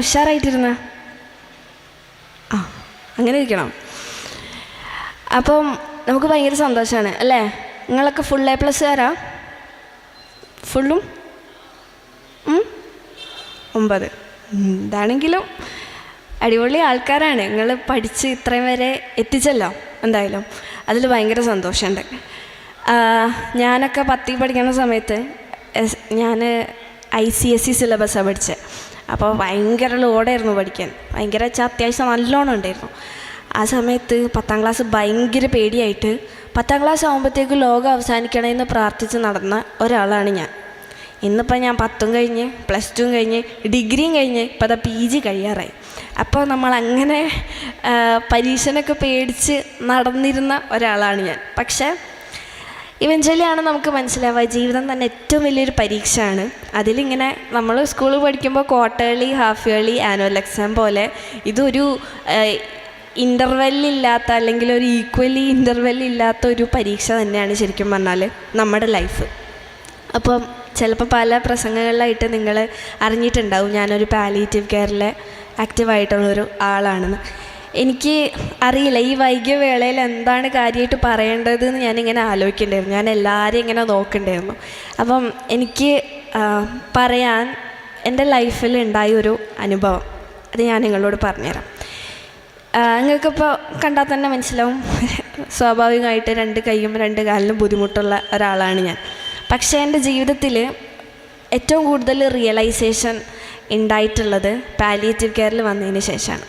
ഉഷാറായിട്ടിരുന്ന ആ അങ്ങനെ ഇരിക്കണം. അപ്പം നമുക്ക് ഭയങ്കര സന്തോഷമാണ് അല്ലേ? നിങ്ങളൊക്കെ ഫുൾ A+കാരാ? ഫുള്ളും 9. ഇതാണെങ്കിലും അടിപൊളി ആൾക്കാരാണ്. നിങ്ങൾ പഠിച്ച് ഇത്രയും വരെ എത്തിച്ചല്ലോ. എന്തായാലും അതിൽ ഭയങ്കര സന്തോഷമുണ്ട്. ഞാനൊക്കെ 10ൽ പഠിക്കുന്ന സമയത്ത് ഞാൻ ICSE സിലബസാണ് പഠിച്ചത്. അപ്പോൾ ഭയങ്കര ലോഡായിരുന്നു പഠിക്കാൻ. ഭയങ്കര അത്യാവശ്യം നല്ലോണം ഉണ്ടായിരുന്നു. ആ സമയത്ത് 10ാം ക്ലാസ് ഭയങ്കര പേടിയായിട്ട് 10ാം ക്ലാസ് ആകുമ്പോഴത്തേക്ക് ലോകം അവസാനിക്കണമെന്ന് പ്രാർത്ഥിച്ച് നടന്ന ഒരാളാണ് ഞാൻ. ഇന്നിപ്പോൾ ഞാൻ 10ഉം കഴിഞ്ഞ് +2 കഴിഞ്ഞ് ഡിഗ്രിയും കഴിഞ്ഞ് ഇപ്പോൾ അതാ PG കഴിയാറായി. അപ്പോൾ നമ്മളങ്ങനെ പരീക്ഷനൊക്കെ പേടിച്ച് നടന്നിരുന്ന ഒരാളാണ് ഞാൻ. പക്ഷേ ഇവഞ്ച്വലിയാണ് നമുക്ക് മനസ്സിലാവുക ജീവിതം തന്നെ ഏറ്റവും വലിയൊരു പരീക്ഷയാണ്. അതിലിങ്ങനെ നമ്മൾ സ്കൂളിൽ പഠിക്കുമ്പോൾ quarterly, half yearly, annual exam പോലെ ഇതൊരു ഇൻ്റർവെല്ലില്ലാത്ത അല്ലെങ്കിൽ ഒരു ഈക്വലി ഇൻ്റർവെല്ലില്ലാത്ത ഒരു പരീക്ഷ തന്നെയാണ് ശരിക്കും പറഞ്ഞാൽ നമ്മുടെ ലൈഫ്. അപ്പം ചിലപ്പോൾ പല പ്രസംഗങ്ങളിലായിട്ട് നിങ്ങൾ അറിഞ്ഞിട്ടുണ്ടാവും ഞാനൊരു പാലിയേറ്റീവ് കെയറിലെ ആക്റ്റീവായിട്ടുള്ളൊരു ആളാണെന്ന്. എനിക്ക് അറിയില്ല ഈ വൈകിയ വേളയിൽ എന്താണ് കാര്യമായിട്ട് പറയേണ്ടതെന്ന് ഞാനിങ്ങനെ ആലോചിക്കണ്ടായിരുന്നു. ഞാൻ എല്ലാവരെയും ഇങ്ങനെ നോക്കണ്ടായിരുന്നു. അപ്പം എനിക്ക് പറയാൻ എൻ്റെ ലൈഫിൽ ഉണ്ടായൊരു അനുഭവം അത് ഞാൻ നിങ്ങളോട് പറഞ്ഞുതരാം. നിങ്ങൾക്കിപ്പോൾ കണ്ടാൽ തന്നെ മനസ്സിലാവും, സ്വാഭാവികമായിട്ട് 2 കൈയും 2 കാലിനും ബുദ്ധിമുട്ടുള്ള ഒരാളാണ് ഞാൻ. പക്ഷേ എൻ്റെ ജീവിതത്തിൽ ഏറ്റവും കൂടുതൽ റിയലൈസേഷൻ ഉണ്ടായിട്ടുള്ളത് പാലിയേറ്റീവ് കെയറിൽ വന്നതിന് ശേഷമാണ്.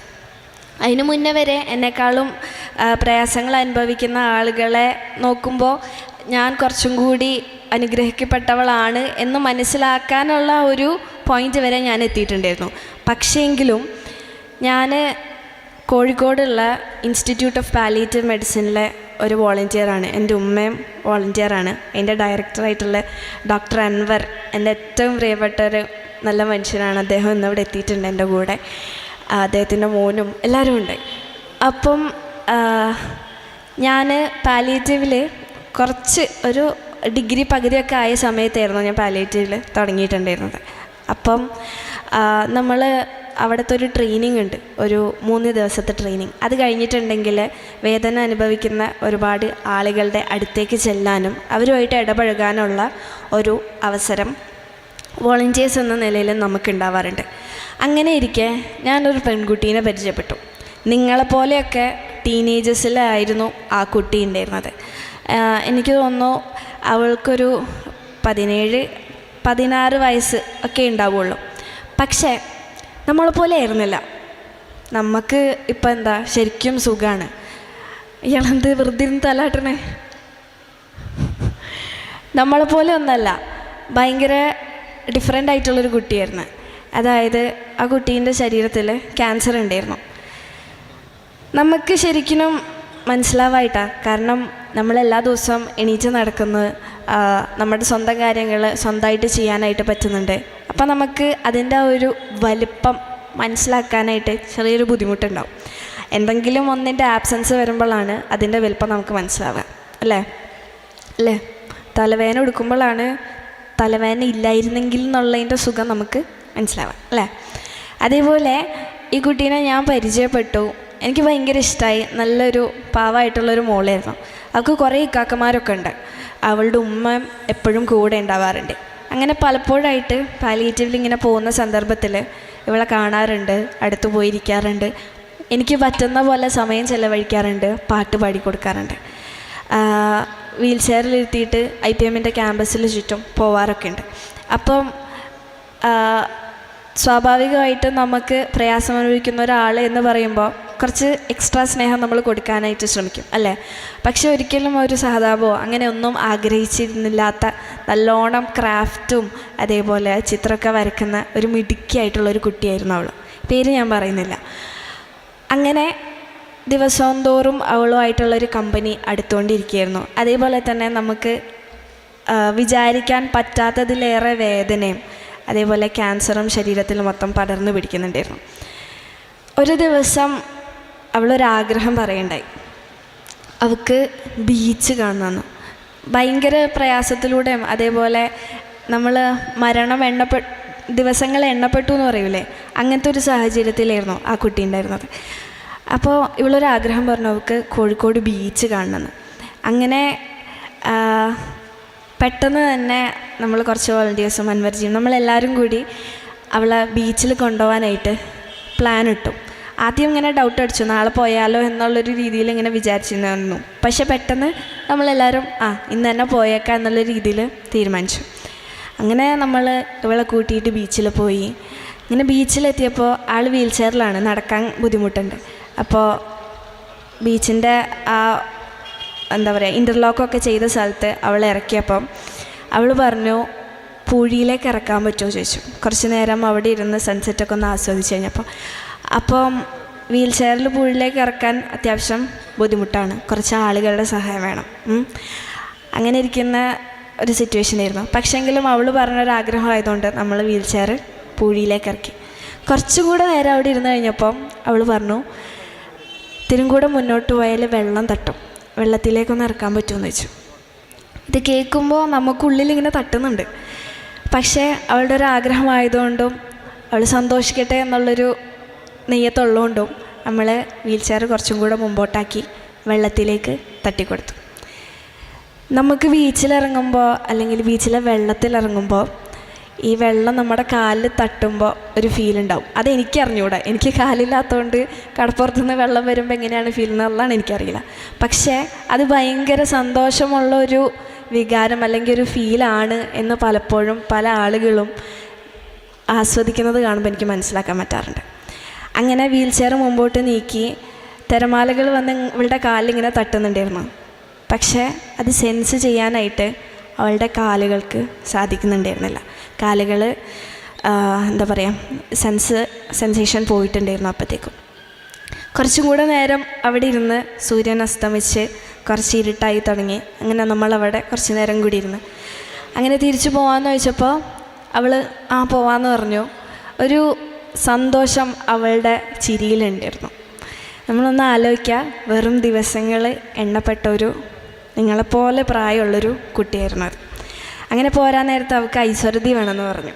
അതിന് മുന്നേ വരെ എന്നെക്കാളും പ്രയാസങ്ങൾ അനുഭവിക്കുന്ന ആളുകളെ നോക്കുമ്പോൾ ഞാൻ കുറച്ചും കൂടി അനുഗ്രഹിക്കപ്പെട്ടവളാണ് എന്ന് മനസ്സിലാക്കാനുള്ള ഒരു പോയിൻ്റ് വരെ ഞാൻ എത്തിയിട്ടുണ്ടായിരുന്നു. പക്ഷേങ്കിലും ഞാൻ കോഴിക്കോടുള്ള ഇൻസ്റ്റിറ്റ്യൂട്ട് ഓഫ് പാലിയേറ്റീവ് മെഡിസിനിലെ ഒരു വോളണ്ടിയറാണ്. എൻ്റെ ഉമ്മയും വോളണ്ടിയറാണ്. അതിൻ്റെ ഡയറക്ടറായിട്ടുള്ള ഡോക്ടർ അൻവർ എൻ്റെ ഏറ്റവും പ്രിയപ്പെട്ട ഒരു നല്ല മനുഷ്യനാണ്. അദ്ദേഹം ഇന്നിവിടെ എത്തിയിട്ടുണ്ട് എൻ്റെ കൂടെ. അദ്ദേഹത്തിൻ്റെ മോനും എല്ലാവരും ഉണ്ട്. അപ്പം ഞാൻ പാലിയേറ്റീവിൽ കുറച്ച് ഒരു ഡിഗ്രി പകുതിയൊക്കെ ആയ സമയത്തായിരുന്നു ഞാൻ പാലിയേറ്റീവിൽ തുടങ്ങിയിട്ടുണ്ടായിരുന്നത്. അപ്പം നമ്മൾ അവിടുത്തെ ഒരു ട്രെയിനിങ് ഉണ്ട്, ഒരു 3 ദിവസത്തെ ട്രെയിനിങ്. അത് കഴിഞ്ഞിട്ടുണ്ടെങ്കിൽ വേദന അനുഭവിക്കുന്ന ഒരുപാട് ആളുകളുടെ അടുത്തേക്ക് ചെല്ലാനും അവരുമായിട്ട് ഇടപഴകാനുള്ള ഒരു അവസരം വോളണ്ടിയേഴ്സ് എന്ന നിലയിൽ നമുക്കുണ്ടാവാറുണ്ട്. അങ്ങനെ ഇരിക്കെ ഞാനൊരു പെൺകുട്ടീനെ പരിചയപ്പെട്ടു. നിങ്ങളെപ്പോലെയൊക്കെ ടീനേജേഴ്സിലായിരുന്നു ആ കുട്ടി ഉണ്ടായിരുന്നത്. എനിക്ക് തോന്നുന്നു അവൾക്കൊരു 17-16 വയസ്സ് ഒക്കെ ഉണ്ടാവുള്ളൂ. പക്ഷേ നമ്മളെപ്പോലെ ആയിരുന്നില്ല. നമുക്ക് ഇപ്പം എന്താ ശരിക്കും സുഖമാണ്. ഇയാളെന്ത് വെറുതെ തലാട്ടണേ? നമ്മളെപ്പോലെ ഒന്നല്ല, ഭയങ്കര ഡിഫറെൻ്റ് ആയിട്ടുള്ളൊരു കുട്ടിയായിരുന്നു. അതായത് ആ കുട്ടീൻ്റെ ശരീരത്തിൽ ക്യാൻസർ ഉണ്ടായിരുന്നു. നമുക്ക് ശരിക്കും മനസ്സിലാവായിട്ടാണ്. കാരണം നമ്മളെല്ലാ ദിവസവും എണീറ്റ് നടക്കുന്നത്, നമ്മുടെ സ്വന്തം കാര്യങ്ങൾ സ്വന്തമായിട്ട് ചെയ്യാനായിട്ട് പറ്റുന്നുണ്ട്. അപ്പം നമുക്ക് അതിൻ്റെ ഒരു വലിപ്പം മനസ്സിലാക്കാനായിട്ട് ചെറിയൊരു ബുദ്ധിമുട്ടുണ്ടാവും. എന്തെങ്കിലും ഒന്നിൻ്റെ ആബ്സെൻസ് വരുമ്പോഴാണ് അതിൻ്റെ വലിപ്പം നമുക്ക് മനസ്സിലാവുക. അല്ലേ? തലവേദന എടുക്കുമ്പോഴാണ് തലവേദന ഇല്ലായിരുന്നെങ്കിൽ എന്നുള്ളതിൻ്റെ സുഖം നമുക്ക് മനസ്സിലാവാം അല്ലേ? അതേപോലെ ഈ കുട്ടീനെ ഞാൻ പരിചയപ്പെട്ടു. എനിക്ക് ഭയങ്കര ഇഷ്ടമായി. നല്ലൊരു പാവമായിട്ടുള്ളൊരു മോളായിരുന്നു. അവൾക്ക് കുറേ ഇക്കാക്കന്മാരൊക്കെ ഉണ്ട്. അവളുടെ ഉമ്മ എപ്പോഴും കൂടെ ഉണ്ടാവാറുണ്ട്. അങ്ങനെ പലപ്പോഴായിട്ട് പാലിയേറ്റീവിൽ ഇങ്ങനെ പോകുന്ന സന്ദർഭത്തിൽ ഇവളെ കാണാറുണ്ട്, അടുത്ത് പോയിരിക്കാറുണ്ട്, എനിക്ക് പറ്റുന്ന പോലെ സമയം ചെലവഴിക്കാറുണ്ട്, പാട്ട് പാടിക്കൊടുക്കാറുണ്ട്. വീൽ ചെയറിലിരുത്തിയിട്ട് IPM-ൻ്റെ ക്യാമ്പസിൽ ചുറ്റും പോവാറൊക്കെ ഉണ്ട്. അപ്പം സ്വാഭാവികമായിട്ടും നമുക്ക് പ്രയാസം അനുഭവിക്കുന്ന ഒരാൾ എന്ന് പറയുമ്പോൾ കുറച്ച് എക്സ്ട്രാ സ്നേഹം നമ്മൾ കൊടുക്കാനായിട്ട് ശ്രമിക്കും അല്ലേ? പക്ഷെ ഒരിക്കലും ഒരു സഹതാപമോ അങ്ങനെ ഒന്നും ആഗ്രഹിച്ചിരുന്നില്ലാത്ത നല്ലോണം ക്രാഫ്റ്റും അതേപോലെ ചിത്രമൊക്കെ വരയ്ക്കുന്ന ഒരു മിടുക്കിയായിട്ടുള്ളൊരു കുട്ടിയായിരുന്നു അവൾ. പേര് ഞാൻ പറയുന്നില്ല. അങ്ങനെ ദിവസവും തോറും അവളുമായിട്ടുള്ളൊരു കമ്പനി അടുത്തുകൊണ്ടിരിക്കുകയായിരുന്നു. അതേപോലെ തന്നെ നമുക്ക് വിചാരിക്കാൻ പറ്റാത്തതിലേറെ വേദനയും അതേപോലെ ക്യാൻസറും ശരീരത്തിൽ മൊത്തം പടർന്നു പിടിക്കുന്നുണ്ടായിരുന്നു. ഒരു ദിവസം അവളൊരാഗ്രഹം പറയണ്ടായി. അവൾക്ക് ബീച്ച് കാണണമെന്ന്. ഭയങ്കര പ്രയാസത്തിലൂടെയും അതേപോലെ നമ്മൾ മരണം ദിവസങ്ങൾ എണ്ണപ്പെട്ടു എന്ന് പറയൂലേ, അങ്ങനത്തെ ഒരു സാഹചര്യത്തിലായിരുന്നു ആ കുട്ടി ഉണ്ടായിരുന്നത്. അപ്പോൾ ഇവളൊരാഗ്രഹം പറഞ്ഞു, അവൾക്ക് കോഴിക്കോട് ബീച്ച് കാണണമെന്ന്. അങ്ങനെ പെട്ടെന്ന് തന്നെ നമ്മൾ കുറച്ച് വോളണ്ടിയേഴ്സും അൻവർജിയും നമ്മളെല്ലാവരും കൂടി അവളെ ബീച്ചിൽ കൊണ്ടുപോകാനായിട്ട് പ്ലാൻ ഇട്ടു. ആദ്യം ഇങ്ങനെ ഡൗട്ട് അടിച്ചു, നാളെ പോയാലോ എന്നുള്ളൊരു രീതിയിൽ ഇങ്ങനെ വിചാരിച്ചിരുന്നു. പക്ഷെ പെട്ടെന്ന് നമ്മളെല്ലാവരും ഇന്ന് തന്നെ പോയേക്കാം എന്നുള്ള രീതിയിൽ തീരുമാനിച്ചു. അങ്ങനെ നമ്മൾ ഇവളെ കൂട്ടിയിട്ട് ബീച്ചിൽ പോയി. ഇങ്ങനെ ബീച്ചിലെത്തിയപ്പോൾ ആൾ വീൽ ചെയറിലാണ്, നടക്കാൻ ബുദ്ധിമുട്ടുണ്ട്. അപ്പോൾ ബീച്ചിൻ്റെ എന്താ പറയുക, ഇൻ്റർലോക്കൊക്കെ ചെയ്ത സ്ഥലത്ത് അവളെ ഇറക്കിയപ്പം അവൾ പറഞ്ഞു, പൂഴിയിലേക്ക് ഇറക്കാൻ പറ്റുമോ ചോദിച്ചു. കുറച്ച് നേരം അവിടെ ഇരുന്ന് സൺസെറ്റൊക്കെ ഒന്ന് ആസ്വദിച്ച് കഴിഞ്ഞപ്പോൾ. അപ്പം വീൽ ചെയറിൽ പൂഴിയിലേക്ക് ഇറക്കാൻ അത്യാവശ്യം ബുദ്ധിമുട്ടാണ്, കുറച്ച് ആളുകളുടെ സഹായം വേണം. അങ്ങനെ ഇരിക്കുന്ന ഒരു സിറ്റുവേഷനായിരുന്നു. പക്ഷേങ്കിലും അവൾ പറഞ്ഞൊരാഗ്രഹമായതുകൊണ്ട് നമ്മൾ വീൽ ചെയർ പൂഴിയിലേക്ക് ഇറക്കി. കുറച്ചുകൂടെ നേരം അവിടെ ഇരുന്ന് കഴിഞ്ഞപ്പം അവൾ പറഞ്ഞു, ഇത്തിരി കൂടെ മുന്നോട്ട് പോയാൽ വെള്ളം തട്ടും, വെള്ളത്തിലേക്കൊന്ന് ഇറക്കാൻ പറ്റുമെന്ന് വെച്ചു. ഇത് കേൾക്കുമ്പോൾ നമുക്കുള്ളിൽ ഇങ്ങനെ തട്ടുന്നുണ്ട്. പക്ഷേ അവളുടെ ഒരു ആഗ്രഹമായതുകൊണ്ടും അവൾ സന്തോഷിക്കട്ടെ എന്നുള്ളൊരു നെയ്യത്തുള്ളതുകൊണ്ടും നമ്മൾ വീൽ ചെയർ കുറച്ചും കൂടെ മുമ്പോട്ടാക്കി വെള്ളത്തിലേക്ക് തട്ടിക്കൊടുത്തു. നമുക്ക് ബീച്ചിലിറങ്ങുമ്പോൾ അല്ലെങ്കിൽ ബീച്ചിലെ വെള്ളത്തിലിറങ്ങുമ്പോൾ ഈ വെള്ളം നമ്മുടെ കാലിൽ തട്ടുമ്പോൾ ഒരു ഫീൽ ഉണ്ടാവും. അതെനിക്ക് അറിഞ്ഞൂടാ, എനിക്ക് കാലില്ലാത്തതുകൊണ്ട് കടപ്പുറത്തുനിന്ന് വെള്ളം വരുമ്പോൾ എങ്ങനെയാണ് ഫീൽ എന്നുള്ളതാണ് എനിക്കറിയില്ല. പക്ഷേ അത് ഭയങ്കര സന്തോഷമുള്ളൊരു വികാരം അല്ലെങ്കിൽ ഒരു ഫീലാണ് എന്ന് പലപ്പോഴും പല ആളുകളും ആസ്വദിക്കുന്നത് കാണുമ്പോൾ എനിക്ക് മനസ്സിലാക്കാൻ പറ്റാറുണ്ട്. അങ്ങനെ വീൽ ചെയർ മുമ്പോട്ട് നീക്കി തിരമാലകൾ വന്ന് ഇവളുടെ കാലിലിങ്ങനെ തട്ടുന്നുണ്ടായിരുന്നു. പക്ഷേ അത് സെൻസ് ചെയ്യാനായിട്ട് അവളുടെ കാലുകൾക്ക് സാധിക്കുന്നുണ്ടായിരുന്നില്ല. കാലുകൾ എന്താ പറയുക, സെൻസേഷൻ പോയിട്ടുണ്ടായിരുന്നു. അപ്പോഴത്തേക്കും കുറച്ചും കൂടെ നേരം അവിടെ ഇരുന്ന് സൂര്യൻ അസ്തമിച്ച് കുറച്ച് ഇരുട്ടായി തുടങ്ങി. അങ്ങനെ നമ്മളവിടെ കുറച്ച് നേരം കൂടി ഇരുന്ന് അങ്ങനെ തിരിച്ചു പോകാമെന്ന് ചോദിച്ചപ്പോൾ അവൾ പോവാമെന്ന് പറഞ്ഞു. ഒരു സന്തോഷം അവളുടെ ചിരിയിലുണ്ടായിരുന്നു. നമ്മളൊന്ന് ആലോചിക്കുക, വെറും ദിവസങ്ങൾ എണ്ണപ്പെട്ട ഒരു നിങ്ങളെപ്പോലെ പ്രായമുള്ളൊരു കുട്ടിയായിരുന്നു അത്. അങ്ങനെ പോരാൻ നേരത്ത് അവൾക്ക് ഐശ്വര്യതി വേണമെന്ന് പറഞ്ഞു.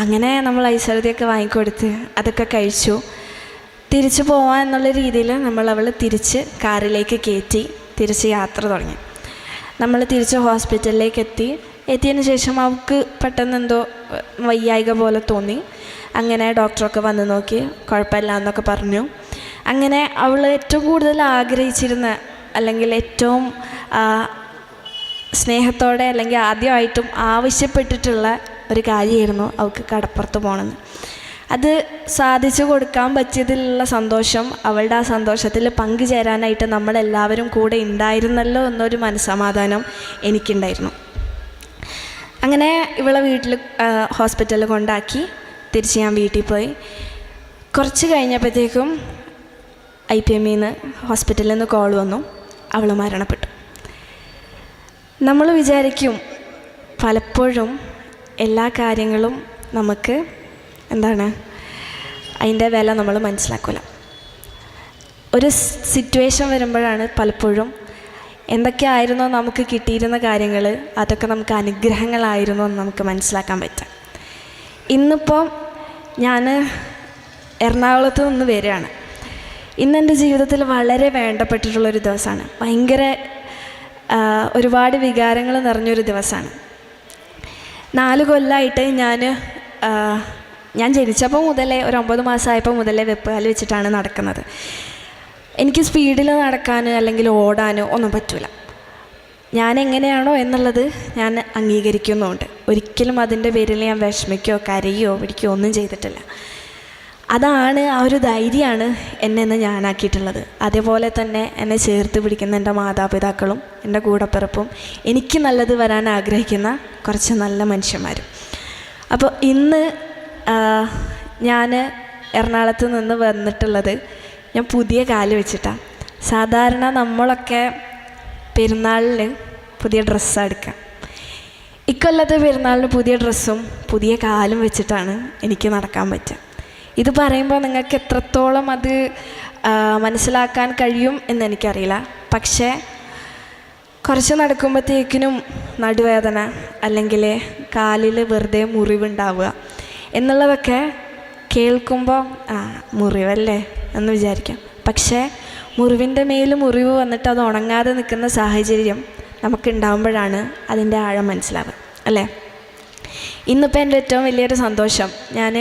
അങ്ങനെ നമ്മൾ ഐശ്വര്യതിയൊക്കെ വാങ്ങിക്കൊടുത്ത് അതൊക്കെ കഴിച്ചു. തിരിച്ചു പോവാൻ എന്നുള്ള രീതിയിൽ അവൾ തിരിച്ച് കാറിലേക്ക് കയറ്റി തിരിച്ച് യാത്ര തുടങ്ങി. നമ്മൾ തിരിച്ച് ഹോസ്പിറ്റലിലേക്ക് എത്തിയതിന് ശേഷം അവൾക്ക് പെട്ടെന്ന് എന്തോ വയ്യായിക പോലെ തോന്നി. അങ്ങനെ ഡോക്ടറൊക്കെ വന്ന് നോക്കി, കുഴപ്പമില്ല എന്നൊക്കെ പറഞ്ഞു. അങ്ങനെ അവൾ ഏറ്റവും കൂടുതൽ ആഗ്രഹിച്ചിരുന്ന അല്ലെങ്കിൽ ഏറ്റവും സ്നേഹത്തോടെ അല്ലെങ്കിൽ ആദ്യമായിട്ടും ആവശ്യപ്പെട്ടിട്ടുള്ള ഒരു കാര്യമായിരുന്നു അവൾക്ക് കടപ്പുറത്ത് പോകണമെന്ന്. അത് സാധിച്ചു കൊടുക്കാൻ പറ്റിയതിലുള്ള സന്തോഷം, അവളുടെ ആ സന്തോഷത്തിൽ പങ്കുചേരാനായിട്ട് നമ്മളെല്ലാവരും കൂടെ ഉണ്ടായിരുന്നല്ലോ എന്നൊരു മനസ്സമാധാനം എനിക്കുണ്ടായിരുന്നു. അങ്ങനെ ഇവളെ ഹോസ്പിറ്റലിൽ കൊണ്ടാക്കി തിരിച്ച് ഞാൻ വീട്ടിൽ പോയി. കുറച്ച് കഴിഞ്ഞപ്പോഴത്തേക്കും IPMന്ന് ഹോസ്പിറ്റലിൽ നിന്ന് കോൾ വന്നു, അവൾ മരണപ്പെട്ടു. നമ്മൾ വിചാരിക്കും പലപ്പോഴും എല്ലാ കാര്യങ്ങളും നമുക്ക് അതിൻ്റെ വില നമ്മൾ മനസ്സിലാക്കില്ല. ഒരു സിറ്റുവേഷൻ വരുമ്പോഴാണ് പലപ്പോഴും എന്തൊക്കെയായിരുന്നോ നമുക്ക് കിട്ടിയിരുന്ന കാര്യങ്ങൾ അതൊക്കെ നമുക്ക് അനുഗ്രഹങ്ങളായിരുന്നോ എന്ന് നമുക്ക് മനസ്സിലാക്കാൻ പറ്റും. ഇന്നിപ്പോൾ ഞാൻ എറണാകുളത്ത് നിന്ന് വരികയാണ്. ഇന്നെൻ്റെ ജീവിതത്തിൽ വളരെ വേണ്ടപ്പെട്ടിട്ടുള്ളൊരു ദിവസമാണ്. ഭയങ്കര ഒരുപാട് വികാരങ്ങൾ നിറഞ്ഞൊരു ദിവസമാണ്. 4 കൊല്ലമായിട്ട് ഞാൻ ജനിച്ചപ്പോൾ മുതലേ ഒരു 9 മാസമായപ്പോൾ മുതലേ വെപ്പുകാല് വെച്ചിട്ടാണ് നടക്കുന്നത്. എനിക്ക് സ്പീഡിൽ നടക്കാൻ അല്ലെങ്കിൽ ഓടാനോ ഒന്നും പറ്റില്ല. ഞാൻ എങ്ങനെയാണോ എന്നുള്ളത് ഞാൻ അംഗീകരിക്കുന്നുമുണ്ട്. ഒരിക്കലും അതിൻ്റെ പേരിൽ ഞാൻ വിഷമിക്കുകയോ കരയോ പിടിക്കുകയോ ഒന്നും ചെയ്തിട്ടില്ല. അതാണ് ആ ഒരു ധൈര്യമാണ് എന്നെ ഞാനാക്കിയിട്ടുള്ളത്. അതേപോലെ തന്നെ എന്നെ ചേർത്ത് പിടിക്കുന്ന എൻ്റെ മാതാപിതാക്കളും എൻ്റെ കൂടപ്പിറപ്പും എനിക്ക് നല്ലത് വരാൻ ആഗ്രഹിക്കുന്ന കുറച്ച് നല്ല മനുഷ്യന്മാരും. അപ്പോൾ ഇന്ന് ഞാൻ എറണാകുളത്ത് നിന്ന് വന്നിട്ടുള്ളത് ഞാൻ പുതിയ കാല് വെച്ചിട്ടാണ്. സാധാരണ നമ്മളൊക്കെ പെരുന്നാളിന് പുതിയ ഡ്രസ്സാണ് എടുക്കുക. ഇക്കൊല്ലത്തെ പെരുന്നാളിന് പുതിയ ഡ്രസ്സും പുതിയ കാലും വെച്ചിട്ടാണ് എനിക്ക് നടക്കാൻ പറ്റുക. ഇത് പറയുമ്പോൾ നിങ്ങൾക്ക് എത്രത്തോളം അത് മനസ്സിലാക്കാൻ കഴിയും എന്നെനിക്കറിയില്ല. പക്ഷേ കുറച്ച് നടക്കുമ്പോഴത്തേക്കിനും നടുവേദന അല്ലെങ്കിൽ കാലിൽ വെറുതെ മുറിവുണ്ടാവുക, എന്നുള്ളതൊക്കെ കേൾക്കുമ്പോൾ മുറിവല്ലേ എന്ന് വിചാരിക്കാം. പക്ഷേ മുറിവിൻ്റെ മേൽ മുറിവ് വന്നിട്ട് അത് ഉണങ്ങാതെ നിൽക്കുന്ന സാഹചര്യം നമുക്കുണ്ടാകുമ്പോഴാണ് അതിൻ്റെ ആഴം മനസ്സിലാവുക, അല്ലേ? ഇന്നിപ്പോൾ എൻ്റെ ഏറ്റവും വലിയൊരു സന്തോഷം, ഞാൻ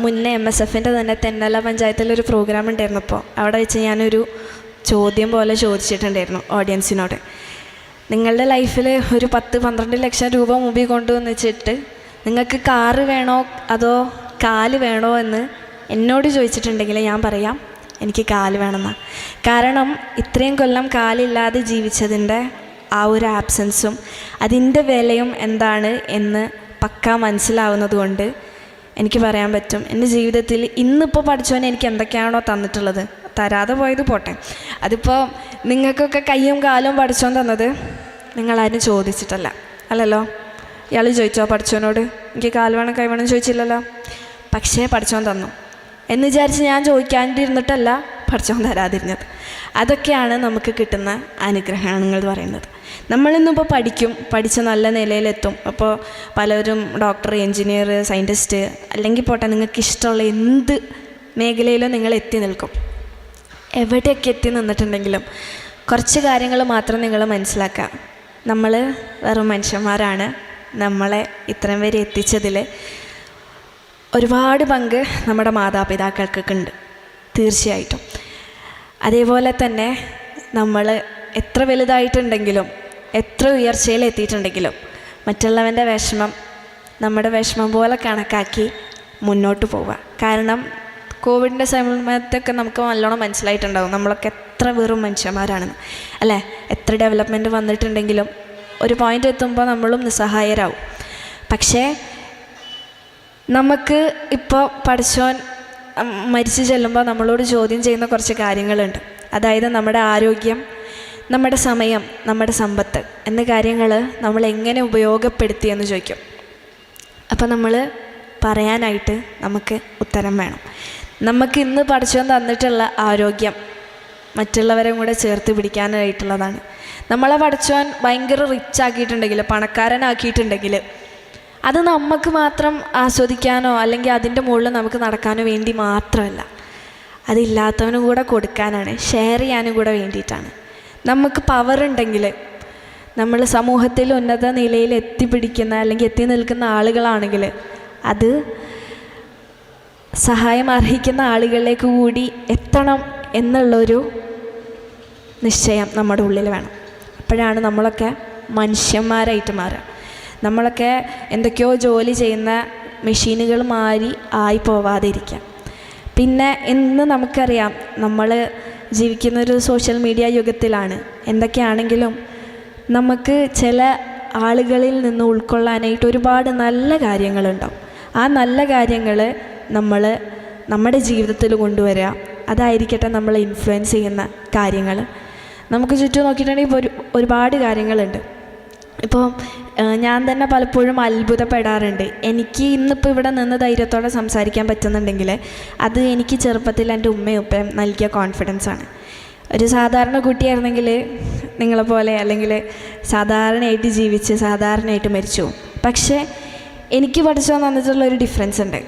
മുന്നേ MSFൻ്റെ തന്നെ തെന്നല പഞ്ചായത്തിലൊരു പ്രോഗ്രാം ഉണ്ടായിരുന്നപ്പോൾ അവിടെ വെച്ച് ഞാനൊരു ചോദ്യം പോലെ ചോദിച്ചിട്ടുണ്ടായിരുന്നു ഓഡിയൻസിനോട്. നിങ്ങളുടെ ലൈഫിൽ ഒരു 10-12 ലക്ഷം രൂപ മുമ്പിൽ കൊണ്ടുവന്ന് വെച്ചിട്ട് നിങ്ങൾക്ക് കാറ് വേണോ അതോ കാല് വേണോ എന്ന് എന്നോട് ചോദിച്ചിട്ടുണ്ടെങ്കിൽ ഞാൻ പറയാം എനിക്ക് കാല് വേണമെന്നാണ്. കാരണം ഇത്രയും കൊല്ലം കാലില്ലാതെ ജീവിച്ചതിൻ്റെ ആ ഒരു ആബ്സൻസും അതിൻ്റെ വിലയും എന്താണ് എന്ന് പക്കാ മനസ്സിലാവുന്നത് കൊണ്ട് എനിക്ക് പറയാൻ പറ്റും, എൻ്റെ ജീവിതത്തിൽ ഇന്നിപ്പോൾ പഠിച്ചവൻ എനിക്ക് എന്തൊക്കെയാണോ തന്നിട്ടുള്ളത്, തരാതെ പോയത് പോട്ടെ, അതിപ്പോൾ നിങ്ങൾക്കൊക്കെ കയ്യും കാലും പഠിച്ചോൻ തന്നത് നിങ്ങളാരും ചോദിച്ചിട്ടല്ല, അല്ലല്ലോ? ഇയാൾ ചോദിച്ചോ പഠിച്ചവനോട് എനിക്ക് കാല് വേണം കൈ വേണം ചോദിച്ചില്ലല്ലോ? പക്ഷേ പഠിച്ചോൻ തന്നു എന്ന് വിചാരിച്ച് ഞാൻ ചോദിക്കാണ്ടിരുന്നിട്ടല്ല പഠിച്ചോൻ തരാതിരുന്നത്. അതൊക്കെയാണ് നമുക്ക് കിട്ടുന്ന അനുഗ്രഹങ്ങൾ എന്ന് പറയുന്നത്. നമ്മളിന്നിപ്പോൾ പഠിച്ച് നല്ല നിലയിലെത്തും. അപ്പോൾ പലരും ഡോക്ടർ, എൻജിനീയർ, സയൻറ്റിസ്റ്റ് അല്ലെങ്കിൽ പോട്ടെ നിങ്ങൾക്ക് ഇഷ്ടമുള്ള എന്ത് മേഖലയിലും നിങ്ങൾ എത്തി നിൽക്കും. എവിടെയൊക്കെ എത്തി നിന്നിട്ടുണ്ടെങ്കിലും കുറച്ച് കാര്യങ്ങൾ മാത്രം നിങ്ങൾ മനസ്സിലാക്കുക. നമ്മൾ വെറും മനുഷ്യന്മാരാണ്. നമ്മളെ ഇത്രയും വരെ എത്തിച്ചതിൽ ഒരുപാട് പങ്ക് നമ്മുടെ മാതാപിതാക്കൾക്കൊക്കെ ഉണ്ട്, തീർച്ചയായിട്ടും. അതേപോലെ തന്നെ നമ്മൾ എത്ര വലുതായിട്ടുണ്ടെങ്കിലും എത്ര ഉയർച്ചയിൽ എത്തിയിട്ടുണ്ടെങ്കിലും മറ്റുള്ളവൻ്റെ വിഷമം നമ്മുടെ വിഷമം പോലെ കണക്കാക്കി മുന്നോട്ട് പോവുക. കാരണം കോവിഡിൻ്റെ സമയത്തൊക്കെ നമുക്ക് നല്ലോണം മനസ്സിലായിട്ടുണ്ടാകും നമ്മളൊക്കെ എത്ര വെറും മനുഷ്യന്മാരാണെന്ന്, അല്ലേ? എത്ര ഡെവലപ്മെൻറ്റ് വന്നിട്ടുണ്ടെങ്കിലും ഒരു പോയിൻ്റ് എത്തുമ്പോൾ നമ്മളും നിസ്സഹായരാകും. പക്ഷേ നമുക്ക് ഇപ്പോൾ പഠിച്ചോൻ മരിച്ചു ചെല്ലുമ്പോൾ നമ്മളോട് ചോദ്യം ചെയ്യുന്ന കുറച്ച് കാര്യങ്ങളുണ്ട്. അതായത് നമ്മുടെ ആരോഗ്യം, നമ്മുടെ സമയം, നമ്മുടെ സമ്പത്ത് എന്ന കാര്യങ്ങൾ നമ്മൾ എങ്ങനെ ഉപയോഗപ്പെടുത്തിയെന്ന് ചോദിക്കും. അപ്പോൾ നമ്മൾ പറയാനായിട്ട് നമുക്ക് ഉത്തരം വേണം. നമുക്ക് ഇന്ന് പഠിച്ചോൻ തന്നിട്ടുള്ള ആരോഗ്യം മറ്റുള്ളവരും കൂടെ ചേർത്ത് പിടിക്കാനായിട്ടുള്ളതാണ്. നമ്മളെ പഠിച്ചോൻ ഭയങ്കര റിച്ച് ആക്കിയിട്ടുണ്ടെങ്കിൽ, പണക്കാരനാക്കിയിട്ടുണ്ടെങ്കിൽ അത് നമുക്ക് മാത്രം ആസ്വദിക്കാനോ അല്ലെങ്കിൽ അതിൻ്റെ മുകളിൽ നമുക്ക് നടക്കാനോ വേണ്ടി മാത്രമല്ല, അതില്ലാത്തവനും കൂടെ കൊടുക്കാനാണ്, ഷെയർ ചെയ്യാനും കൂടെ വേണ്ടിയിട്ടാണ്. നമുക്ക് പവർ ഉണ്ടെങ്കിൽ, നമ്മൾ സമൂഹത്തിൽ ഉന്നത നിലയിൽ എത്തിപ്പിടിക്കുന്ന അല്ലെങ്കിൽ എത്തി നിൽക്കുന്ന ആളുകളാണെങ്കിൽ അത് സഹായം അർഹിക്കുന്ന ആളുകളിലേക്ക് കൂടി എത്തണം എന്നുള്ളൊരു നിശ്ചയം നമ്മുടെ ഉള്ളിൽ വേണം. അപ്പോഴാണ് നമ്മളൊക്കെ മനുഷ്യന്മാരായിട്ട് മാറുക. നമ്മളൊക്കെ എന്തൊക്കെയോ ജോലി ചെയ്യുന്ന മെഷീനുകൾ മാറി ആയി പോവാതെ ഇരിക്കാം. പിന്നെ ഇന്ന് നമുക്കറിയാം നമ്മൾ ജീവിക്കുന്നൊരു സോഷ്യൽ മീഡിയ യുഗത്തിലാണ്. എന്തൊക്കെയാണെങ്കിലും നമുക്ക് ചില ആളുകളിൽ നിന്ന് ഉൾക്കൊള്ളാനായിട്ട് ഒരുപാട് നല്ല കാര്യങ്ങളുണ്ടാവും. ആ നല്ല കാര്യങ്ങൾ നമ്മൾ നമ്മുടെ ജീവിതത്തിൽ കൊണ്ടുവരിക, അതായിരിക്കട്ടെ നമ്മളെ ഇൻഫ്ലുവൻസ് ചെയ്യുന്ന കാര്യങ്ങൾ. നമുക്ക് ചുറ്റും നോക്കിയിട്ടുണ്ടെങ്കിൽ ഇപ്പോൾ ഒരുപാട് കാര്യങ്ങളുണ്ട്. ഇപ്പോൾ ഞാൻ തന്നെ പലപ്പോഴും അത്ഭുതപ്പെടാറുണ്ട്. എനിക്ക് ഇന്നിപ്പോൾ ഇവിടെ നിന്ന് ധൈര്യത്തോടെ സംസാരിക്കാൻ പറ്റുന്നുണ്ടെങ്കിൽ അത് എനിക്ക് ചെറുപ്പത്തിൽ എൻ്റെ ഉമ്മയും ഉപ്പയും നൽകിയ കോൺഫിഡൻസാണ്. ഒരു സാധാരണ കുട്ടിയായിരുന്നെങ്കിൽ നിങ്ങളെപ്പോലെ അല്ലെങ്കിൽ സാധാരണയായിട്ട് ജീവിച്ച് സാധാരണയായിട്ട് മരിച്ചു പോകും. പക്ഷേ എനിക്ക് പഠിച്ചു തന്നിട്ടുള്ളൊരു ഡിഫറൻസ് ഉണ്ട്.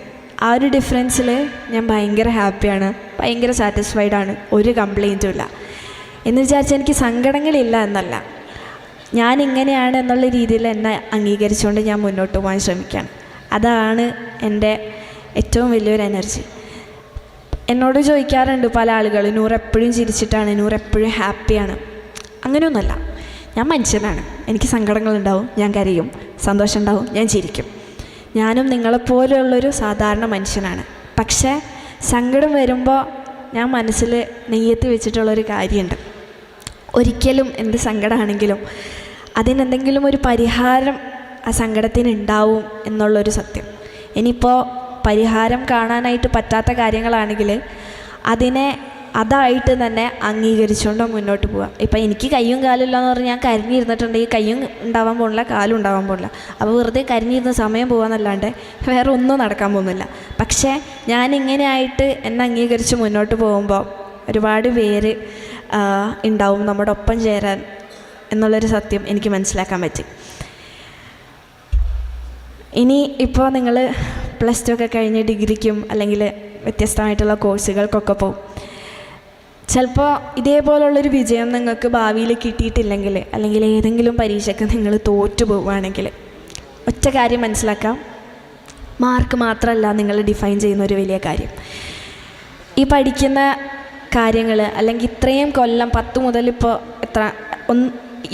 ആ ഒരു ഡിഫറൻസിൽ ഞാൻ ഭയങ്കര ഹാപ്പിയാണ്, ഭയങ്കര സാറ്റിസ്ഫൈഡാണ്, ഒരു കംപ്ലയിൻറ്റും ഇല്ല. എന്ന് വിചാരിച്ചാൽ എനിക്ക് സങ്കടങ്ങളില്ല എന്നല്ല, ഞാൻ ഇങ്ങനെയാണ് എന്നുള്ള രീതിയിൽ എന്നെ അംഗീകരിച്ചുകൊണ്ട് ഞാൻ മുന്നോട്ട് പോകാൻ ശ്രമിക്കുകയാണ്. അതാണ് എൻ്റെ ഏറ്റവും വലിയൊരു എനർജി. എന്നോട് ചോദിക്കാറുണ്ട് പല ആളുകൾ, നൂറ് എപ്പോഴും ചിരിച്ചിട്ടാണ്, നൂറ് എപ്പോഴും ഹാപ്പിയാണ്. അങ്ങനെയൊന്നുമല്ല, ഞാൻ മനുഷ്യനാണ്, എനിക്ക് സങ്കടങ്ങളുണ്ടാവും, ഞാൻ കരയും, സന്തോഷം ഉണ്ടാവും, ഞാൻ ചിരിക്കും. ഞാനും നിങ്ങളെപ്പോലെയുള്ളൊരു സാധാരണ മനുഷ്യനാണ്. പക്ഷേ സങ്കടം വരുമ്പോൾ ഞാൻ മനസ്സിൽ നെയ്യത്ത് വെച്ചിട്ടുള്ളൊരു കാര്യമുണ്ട്. ഒരിക്കലും എന്ത് സങ്കടമാണെങ്കിലും അതിനെന്തെങ്കിലും ഒരു പരിഹാരം ആ സങ്കടത്തിന് ഉണ്ടാവും എന്നുള്ളൊരു സത്യം. ഇനിയിപ്പോൾ പരിഹാരം കാണാനായിട്ട് പറ്റാത്ത കാര്യങ്ങളാണെങ്കിൽ അതിനെ അതായിട്ട് തന്നെ അംഗീകരിച്ചുകൊണ്ട് മുന്നോട്ട് പോവുക. ഇപ്പം എനിക്ക് കയ്യും കാലില്ല എന്ന് പറഞ്ഞാൽ ഞാൻ കരിഞ്ഞിരുന്നിട്ടുണ്ടെങ്കിൽ കയ്യും ഉണ്ടാവാൻ പോകുന്നില്ല, കാലും ഉണ്ടാവാൻ പോകുന്നില്ല. അപ്പോൾ വെറുതെ കരിഞ്ഞിരുന്ന സമയം പോകാമെന്നല്ലാണ്ട് വേറെ ഒന്നും നടക്കാൻ പോകുന്നില്ല. പക്ഷേ ഞാനിങ്ങനെ ആയിട്ട് എന്നെ അംഗീകരിച്ച് മുന്നോട്ട് പോകുമ്പോൾ ഒരുപാട് പേര് ഉണ്ടാവും നമ്മുടെ ഒപ്പം ചേരാൻ എന്നുള്ളൊരു സത്യം എനിക്ക് മനസ്സിലാക്കാൻ പറ്റി. ഇനി ഇപ്പോൾ നിങ്ങൾ +2 ഒക്കെ കഴിഞ്ഞ് ഡിഗ്രിക്കും അല്ലെങ്കിൽ വ്യത്യസ്തമായിട്ടുള്ള കോഴ്സുകൾക്കൊക്കെ പോകും. ചിലപ്പോൾ ഇതേപോലുള്ളൊരു വിജയം നിങ്ങൾക്ക് ഭാവിയിൽ കിട്ടിയിട്ടില്ലെങ്കിൽ അല്ലെങ്കിൽ ഏതെങ്കിലും പരീക്ഷയ്ക്ക് നിങ്ങൾ തോറ്റു പോവുകയാണെങ്കിൽ ഒറ്റ കാര്യം മനസ്സിലാക്കാം, മാർക്ക് മാത്രമല്ല നിങ്ങൾ ഡിഫൈൻ ചെയ്യുന്ന ഒരു വലിയ കാര്യം. ഈ പഠിക്കുന്ന കാര്യങ്ങൾ അല്ലെങ്കിൽ ഇത്രയും കൊല്ലം 10 മുതൽ ഇപ്പോൾ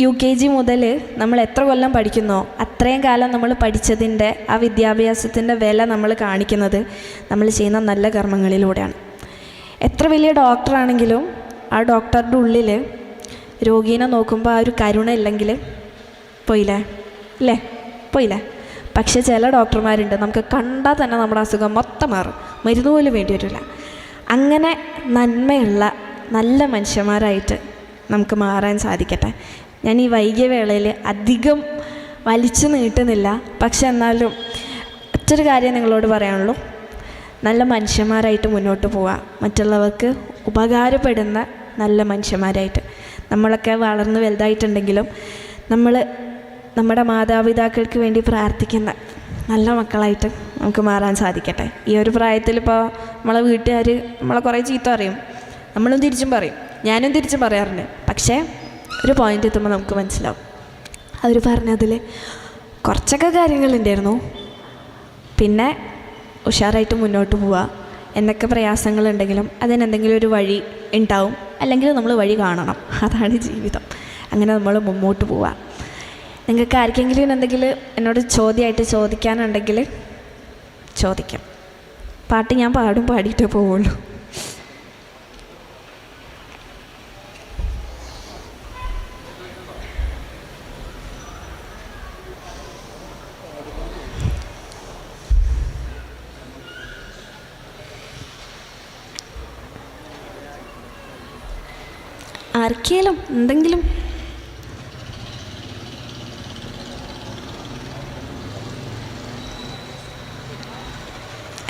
UKG മുതൽ നമ്മൾ എത്ര കൊല്ലം പഠിക്കുന്നോ അത്രയും കാലം നമ്മൾ പഠിച്ചതിൻ്റെ ആ വിദ്യാഭ്യാസത്തിൻ്റെ വില നമ്മൾ കാണിക്കുന്നത് നമ്മൾ ചെയ്യുന്ന നല്ല കർമ്മങ്ങളിലൂടെയാണ്. എത്ര വലിയ ഡോക്ടറാണെങ്കിലും ആ ഡോക്ടറുടെ ഉള്ളിൽ രോഗീനെ നോക്കുമ്പോൾ ആ ഒരു കരുണ ഇല്ലെങ്കിൽ പോയില്ലേ അല്ലേ, പോയില്ലേ. പക്ഷേ ചില ഡോക്ടർമാരുണ്ട് നമുക്ക് കണ്ടാൽ തന്നെ നമ്മുടെ അസുഖം മൊത്തം മാറും, മരുന്ന് പോലും വേണ്ടി വരില്ല. അങ്ങനെ നന്മയുള്ള നല്ല മനുഷ്യന്മാരായിട്ട് നമുക്ക് മാറാൻ സാധിക്കട്ടെ. ഞാൻ ഈ വൈകിയ വേളയിൽ അധികം വലിച്ചു നീട്ടുന്നില്ല, പക്ഷെ എന്നാലും ഒറ്റൊരു കാര്യം നിങ്ങളോട് പറയാനുള്ളൂ, നല്ല മനുഷ്യന്മാരായിട്ട് മുന്നോട്ട് പോവുക, മറ്റുള്ളവർക്ക് ഉപകാരപ്പെടുന്ന നല്ല മനുഷ്യന്മാരായിട്ട്. നമ്മളൊക്കെ വളർന്ന് വലുതായിട്ടുണ്ടെങ്കിലും നമ്മൾ നമ്മുടെ മാതാപിതാക്കൾക്ക് വേണ്ടി പ്രാർത്ഥിക്കുന്ന നല്ല മക്കളായിട്ട് നമുക്ക് മാറാൻ സാധിക്കട്ടെ. ഈ ഒരു പ്രായത്തിൽ ഇപ്പോൾ നമ്മളെ വീട്ടുകാർ നമ്മളെ കുറേ ചീത്ത പറയും, നമ്മളും തിരിച്ചും പറയും, ഞാനും തിരിച്ചും പറയാറുണ്ട്. പക്ഷേ ഒരു പോയിൻ്റ് എത്തുമ്പോൾ നമുക്ക് മനസ്സിലാവും അവർ പറഞ്ഞതിൽ കുറച്ചൊക്കെ കാര്യങ്ങളുണ്ടായിരുന്നു, പിന്നെ ഉഷാറായിട്ട് മുന്നോട്ട് പോവുക. എന്നൊക്കെ പ്രയാസങ്ങളുണ്ടെങ്കിലും അതിനെന്തെങ്കിലും ഒരു വഴി ഉണ്ടാവും, അല്ലെങ്കിൽ നമ്മൾ വഴി കാണണം. അതാണ് ജീവിതം. അങ്ങനെ നമ്മൾ മുമ്പോട്ട് പോവുക. നിങ്ങൾക്ക് ആർക്കെങ്കിലും എന്തെങ്കിലും എന്നോട് ചോദ്യമായിട്ട് ചോദിക്കാനുണ്ടെങ്കിൽ ചോദിക്കാം. പാട്ട് ഞാൻ പാടിയിട്ടേ പോവുള്ളൂ. ആർക്കെങ്കിലും എന്തെങ്കിലും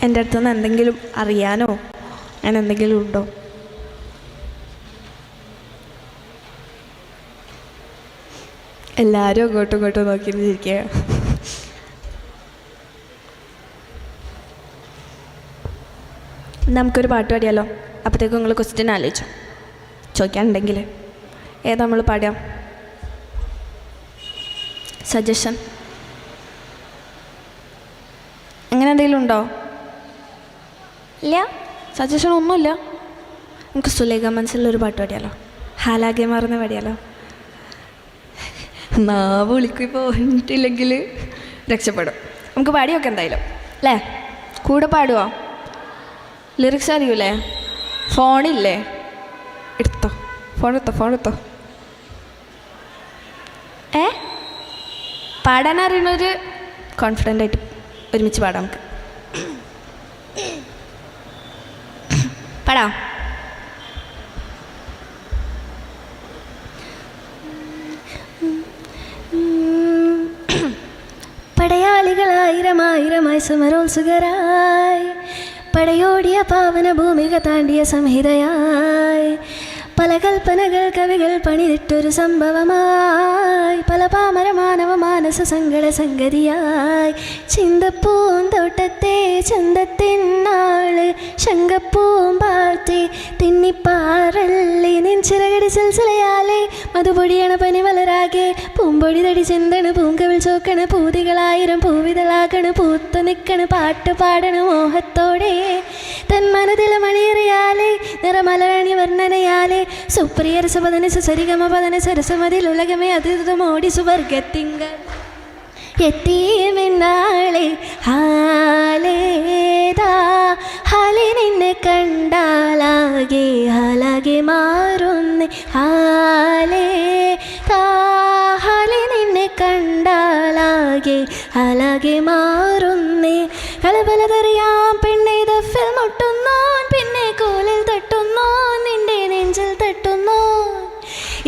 എൻ്റെ അടുത്തുനിന്ന് എന്തെങ്കിലും അറിയാനോ അങ്ങനെ എന്തെങ്കിലും ഉണ്ടോ? എല്ലാവരും അങ്ങോട്ടും ഇങ്ങോട്ടും നോക്കിയിരിക്കുക. നമുക്കൊരു പാട്ട് പാടിയാലോ? അപ്പോഴത്തേക്കും നിങ്ങൾ ക്വസ്റ്റ്യൻ ആലോചിച്ചോ, ചോദിക്കാനുണ്ടെങ്കിൽ ഏതാ നമ്മൾ പാടാം? സജഷൻ അങ്ങനെ എന്തെങ്കിലും ഉണ്ടോ? ഇല്ല, സജഷൻ ഒന്നുമില്ല. നമുക്ക് സുലേഖ മനസ്സിലൊരു പാട്ട് പാടിയാലോ? ഹാലാകെ മാറുന്ന പാടിയാലോ? നാവ് വിളിക്ക് പോയിട്ടില്ലെങ്കിൽ രക്ഷപ്പെടും. നമുക്ക് പാടിയൊക്കെ എന്തായാലും അല്ലേ? കൂടെ പാടുമോ? ലിറിക്സ് അറിയൂലേ? ഫോണില്ലേ? എടുത്തോ, ഫോണെടുത്തോ. പാടാൻ അറിയണൊരു കോൺഫിഡൻ്റ് ആയിട്ട് ഒരുമിച്ച് പാടാം. നമുക്ക് പാടാം. പടയാളികളായിരമായിരമായി സമരോത്സുകരായി പടയോടിയ പാവന ഭൂമിക താണ്ടിയ സംഹിതയായി പല കൽപ്പനകൾ കവികൾ പണിതിട്ടൊരു സംഭവമായി പല പാമര മാനവ മാനസ സങ്കട സംഗതിയായി ചിന്തപ്പൂന്തോട്ടത്തെ ചന്തത്തിന്നാള് ശങ്കപ്പൂമ്പാർത്തി തിന്നിപ്പാറല്ലി നെഞ്ചിറകടി സിൽസിലയാലെ മധുപൊടിയണ പനി വളരാകെ പൂമ്പൊടി തടി ചിന്തണ് പൂങ്കവിൾ ചോക്കണ് പൂതികളായിരം പൂവിതളാകണ് പൂത്തു നിൽക്കണ് പാട്ട് പാടണ് മോഹത്തോടെ തൻ മനതിലെ മണിയറിയാലെ നിറമലരണി വർണ്ണനയാലെ സുപ്രിയ രസപദന സരിഗമ പദന സരസമതിൽ ഉലകമേ അതിർതമോടി സുവർഗത്തിങ്കൾ എത്തിയെന്നാളെ ഹാലേതാ ഹാലി നിന്നെ കണ്ടാലാകെ ഹാലാകെ മാറുന്നേ ഹാലേ ഹാലി നിന്നെ കണ്ടാലാകെ ഹാലാകെ മാറുന്നേ കലബലതറിയാം പെണ്ണെ ദഫിൽ മുട്ടുന്നോൻ പിന്നെ കോലിൽ തട്ടുന്നോ നിന്റെ നെഞ്ചിൽ തട്ടുന്നോ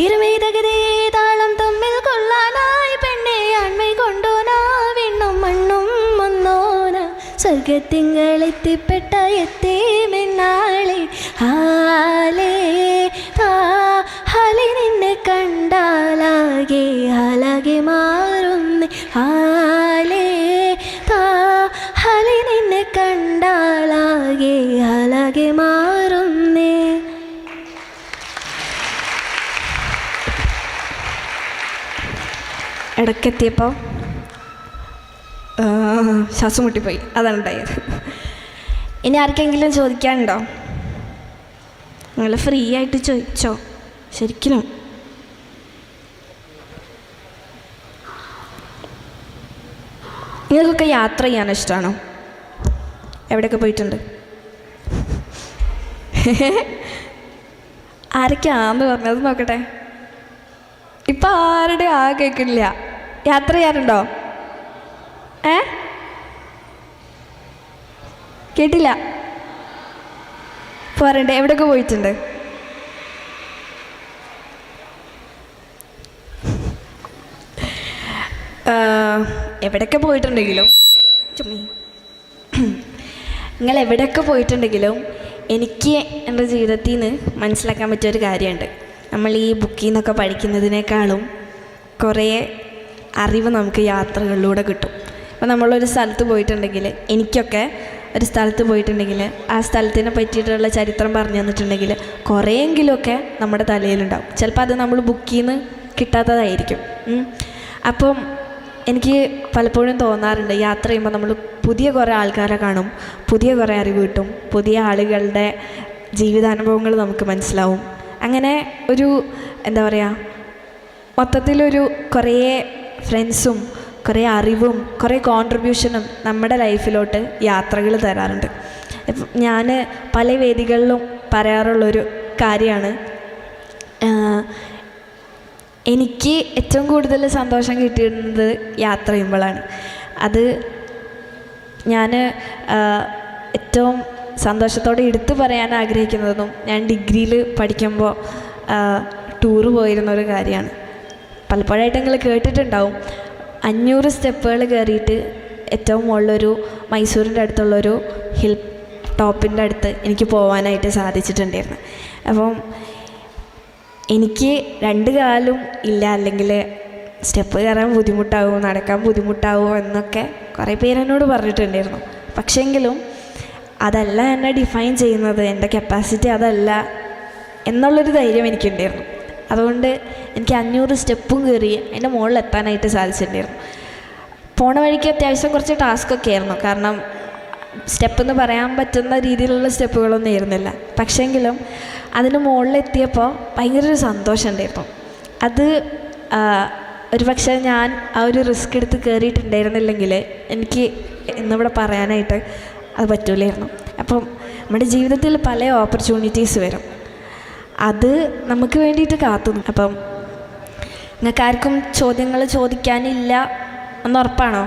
ഇരുമേതകതേ താളം തമ്മിൽ കൊള്ളാനായി പെണ്ണെ ആൺമൈ കൊണ്ടോനാ വിണ്ണും മണ്ണും ഒന്നോന സ്വർഗത്തിങ്കളെത്തിപ്പെട്ട എത്തിമെന്നാളെ ഹാലേ ഹാലി നിന്നെ കണ്ടാലാകെ ഹാലാകെ മാറുന്നേ ഹാലേ ഹാലി നിന്നെ ഇടയ്ക്കെത്തിയപ്പോൾ ശ്വാസം മുട്ടിപ്പോയി. അതാണ് ഉണ്ടായത്. ഇനി ആർക്കെങ്കിലും ചോദിക്കാനുണ്ടോ? നിങ്ങൾ ഫ്രീ ആയിട്ട് ചോദിച്ചോ. ശരിക്കും നിങ്ങൾക്കൊക്കെ യാത്ര ചെയ്യാൻ ഇഷ്ടമാണോ? എവിടെയൊക്കെ പോയിട്ടുണ്ട്? ആരൊക്കെയാന്ന് പറഞ്ഞത് നോക്കട്ടെ. ഇപ്പം ആരുടെ കേൾക്കില്ല. യാത്ര ചെയ്യാറുണ്ടോ? കേട്ടില്ല. പോരണ്ടേ? എവിടെയൊക്കെ പോയിട്ടുണ്ട്? എവിടെയൊക്കെ പോയിട്ടുണ്ടെങ്കിലും നിങ്ങൾ എവിടെയൊക്കെ പോയിട്ടുണ്ടെങ്കിലും എനിക്ക് എൻ്റെ ജീവിതത്തിൽ നിന്ന് മനസ്സിലാക്കാൻ പറ്റിയൊരു കാര്യമുണ്ട്. നമ്മൾ ഈ ബുക്കിൽ നിന്നൊക്കെ പഠിക്കുന്നതിനേക്കാളും കുറേ അറിവ് നമുക്ക് യാത്രകളിലൂടെ കിട്ടും. അപ്പോൾ നമ്മളൊരു സ്ഥലത്ത് പോയിട്ടുണ്ടെങ്കിൽ, എനിക്കൊക്കെ ഒരു സ്ഥലത്ത് പോയിട്ടുണ്ടെങ്കിൽ ആ സ്ഥലത്തിനെ പറ്റിയിട്ടുള്ള ചരിത്രം പറഞ്ഞു തന്നിട്ടുണ്ടെങ്കിൽ കുറേയെങ്കിലുമൊക്കെ നമ്മുടെ തലയിലുണ്ടാവും. ചിലപ്പോൾ അത് നമ്മൾ ബുക്കിൽ നിന്ന് കിട്ടാത്തതായിരിക്കും. അപ്പം എനിക്ക് പലപ്പോഴും തോന്നാറുണ്ട്, യാത്ര ചെയ്യുമ്പോൾ നമ്മൾ പുതിയ കുറേ ആൾക്കാരെ കാണും, പുതിയ കുറേ അറിവ് കിട്ടും, പുതിയ ആളുകളുടെ ജീവിതാനുഭവങ്ങൾ നമുക്ക് മനസ്സിലാവും. അങ്ങനെ ഒരു എന്താ പറയുക, മൊത്തത്തിലൊരു കുറേ ഫ്രണ്ട്സും കുറേ അറിവും കുറേ കോൺട്രിബ്യൂഷനും നമ്മുടെ ലൈഫിലോട്ട് യാത്രകൾ തരാറുണ്ട്. ഞാൻ പല വേദികളിലും പറയാറുള്ളൊരു കാര്യമാണ്, എനിക്ക് ഏറ്റവും കൂടുതൽ സന്തോഷം കിട്ടിയിരുന്നത് യാത്ര ചെയ്യുമ്പോഴാണ്. അത് ഞാൻ ഏറ്റവും സന്തോഷത്തോടെ എടുത്തു പറയാൻ ആഗ്രഹിക്കുന്നതും ഞാൻ ഡിഗ്രിയിൽ പഠിക്കുമ്പോൾ ടൂറ് പോയിരുന്നൊരു കാര്യമാണ്. പലപ്പോഴായിട്ട് നിങ്ങൾ കേട്ടിട്ടുണ്ടാവും, 500 സ്റ്റെപ്പുകൾ കയറിയിട്ട് ഏറ്റവും മുകളിലൊരു മൈസൂരിൻ്റെ അടുത്തുള്ളൊരു ഹിൽ ടോപ്പിൻ്റെ അടുത്ത് എനിക്ക് പോകാനായിട്ട് സാധിച്ചിട്ടുണ്ടായിരുന്നു. അപ്പം എനിക്ക് 2 കാലും ഇല്ല, അല്ലെങ്കിൽ സ്റ്റെപ്പ് കയറാൻ ബുദ്ധിമുട്ടാവും, നടക്കാൻ ബുദ്ധിമുട്ടാവും എന്നൊക്കെ കുറേ പേരെന്നോട് പറഞ്ഞിട്ടുണ്ടായിരുന്നു. പക്ഷേങ്കിലും അതല്ല എന്നെ ഡിഫൈൻ ചെയ്യുന്നത്, എൻ്റെ കപ്പാസിറ്റി അതല്ല എന്നുള്ളൊരു ധൈര്യം എനിക്കുണ്ടായിരുന്നു. അതുകൊണ്ട് എനിക്ക് 500 സ്റ്റെപ്പും കയറി അതിൻ്റെ മുകളിൽ എത്താനായിട്ട് സാധിച്ചിട്ടുണ്ടായിരുന്നു. പോണ വഴിക്ക് അത്യാവശ്യം കുറച്ച് ടാസ്ക്കൊക്കെ ആയിരുന്നു, കാരണം സ്റ്റെപ്പെന്ന് പറയാൻ പറ്റുന്ന രീതിയിലുള്ള സ്റ്റെപ്പുകളൊന്നും ആയിരുന്നില്ല. പക്ഷേങ്കിലും അതിന് മുകളിലെത്തിയപ്പോൾ ഭയങ്കര ഒരു സന്തോഷം ഉണ്ടായിരുന്നു. അത് ഒരു പക്ഷേ ഞാൻ ആ ഒരു റിസ്ക് എടുത്ത് കയറിയിട്ടുണ്ടായിരുന്നില്ലെങ്കിൽ എനിക്ക് ഇന്നിവിടെ പറയാനായിട്ട് അത് പറ്റൂലായിരുന്നു. അപ്പം നമ്മുടെ ജീവിതത്തിൽ പല ഓപ്പർച്യൂണിറ്റീസ് വരും, അത് നമുക്ക് വേണ്ടിയിട്ട് കാത്തു. അപ്പം നിങ്ങൾക്കാർക്കും ചോദ്യങ്ങൾ ചോദിക്കാനില്ല എന്ന് ഉറപ്പാണോ?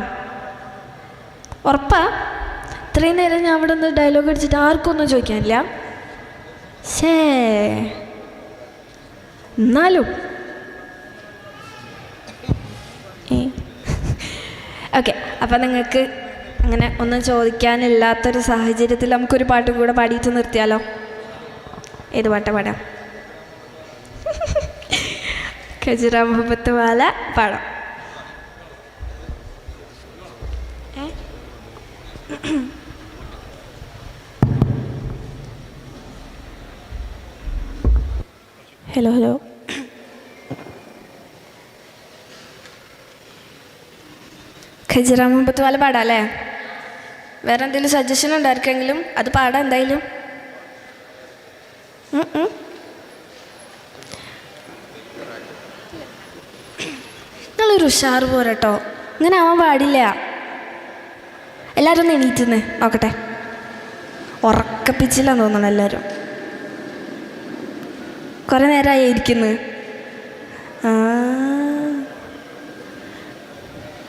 ഉറപ്പാ? ഇത്രയും നേരം ഞാൻ അവിടെ നിന്ന് ഡയലോഗ് അടിച്ചിട്ട് ആർക്കും ഒന്നും ചോദിക്കാനില്ല? എന്നാലും ഓക്കെ. അപ്പം നിങ്ങൾക്ക് അങ്ങനെ ഒന്നും ചോദിക്കാനില്ലാത്തൊരു സാഹചര്യത്തിൽ നമുക്കൊരു പാട്ടും കൂടെ പാടിയിട്ട് നിർത്തിയാലോ? ഏത് പാട്ടാ പാടാം? ഖജറ മുഹബത്ത് വാല പാടാം. ഹലോ ഹലോ, ഖജറ മുഹബത്ത് വാല പാടാം അല്ലേ? വേറെ എന്തെങ്കിലും സജഷൻ ഉണ്ടായിരിക്കെങ്കിലും അത് പാടാം എന്തായാലും. നിങ്ങളൊരു ഉഷാറ് പോരട്ടോ, ഇങ്ങനെ ആവാൻ പാടില്ല. എല്ലാവരും ഒന്ന് എണീറ്റുന്ന് നോക്കട്ടെ. ഉറക്കപ്പിച്ചില്ലാന്ന് തോന്നണം എല്ലാവരും. കുറേ നേരമായി ഇരിക്കുന്നു.